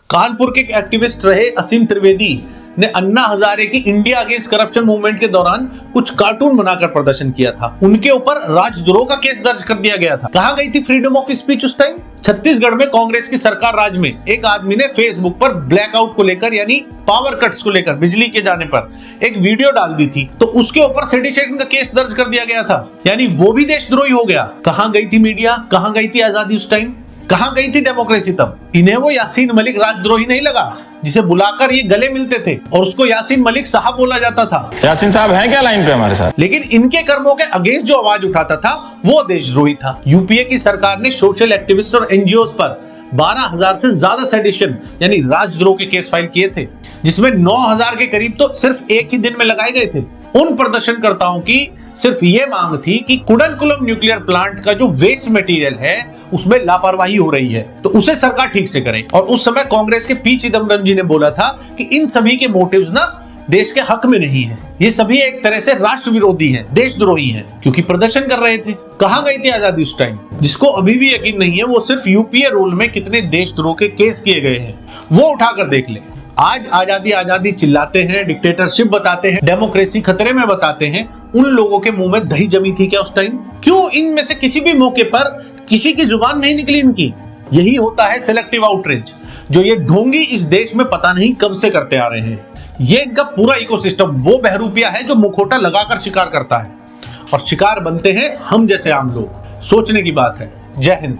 कानपुर के एक्टिविस्ट रहे असीम त्रिवेदी ने अन्ना हजारे की इंडिया अगेंस्ट करप्शन मूवमेंट के दौरान कुछ कार्टून बनाकर प्रदर्शन किया था। उनके ऊपर राजद्रोह का केस दर्ज कर दिया गया था। कहां गई थी फ्रीडम ऑफ स्पीच उस टाइम? छत्तीसगढ़ में कांग्रेस की सरकार राज में एक आदमी ने फेसबुक पर ब्लैकआउट को लेकर यानी पावर कट्स को लेकर बिजली के जाने पर एक वीडियो डाल दी थी, तो उसके ऊपर सेडिशन का केस दर्ज कर दिया गया था, यानी वो भी देशद्रोही हो गया। कहां गई थी मीडिया? कहां गई थी आजादी उस टाइम? कहां गई थी डेमोक्रेसी तब? इन्हें वो यासीन मलिक राजद्रोही नहीं लगा जिसे बुलाकर ये गले मिलते थे और उसको यासीन मलिक साहब बोला जाता था। यासीन साहब हैं क्या लाइन पे हमारे साथ? लेकिन इनके कर्मों के अगेंस्ट जो आवाज उठाता था वो देशद्रोही था। यूपीए की सरकार ने सोशल एक्टिविस्ट और एनजीओ पर 12,000 से ज्यादा सेडिशन यानी राजद्रोह के केस फाइल किए थे, जिसमें 9,000 के करीब तो सिर्फ एक ही दिन में लगाए गए थे। उन प्रदर्शनकर्ताओं की सिर्फ ये मांग थी कि कुडनकुलम न्यूक्लियर प्लांट का जो वेस्ट मटेरियल है उसमें लापरवाही हो रही है तो उसे सरकार ठीक से करे। और उस समय कांग्रेस के पी चिदम्बरम जी ने बोला था कि इन सभी के मोटिव्स ना देश के हक में नहीं है, ये सभी एक तरह से राष्ट्र विरोधी हैं, देशद्रोही हैं, क्योंकि प्रदर्शन कर रहे थे। कहां गई थी आजादी उस टाइम? जिसको अभी भी यकीन नहीं है वो सिर्फ यूपीए रूल में कितने देशद्रोह के केस किए गए हैं वो उठाकर देख ले। आज आजादी आजादी चिल्लाते हैं, डिक्टेटरशिप बताते हैं, डेमोक्रेसी खतरे में बताते हैं, उन लोगों के मुंह में दही जमी थी क्या उस टाइम? क्यों इनमें से किसी भी मौके पर किसी की जुबान नहीं निकली इनकी? यही होता है सिलेक्टिव आउटरीच, जो ये ढोंगी इस देश में पता नहीं कब से करते आ रहे हैं। ये इनका पूरा इकोसिस्टम वो बहरूपिया है जो मुखौटा लगाकर शिकार करता है और शिकार बनते हैं हम जैसे आम लोग। सोचने की बात है। जय हिंद।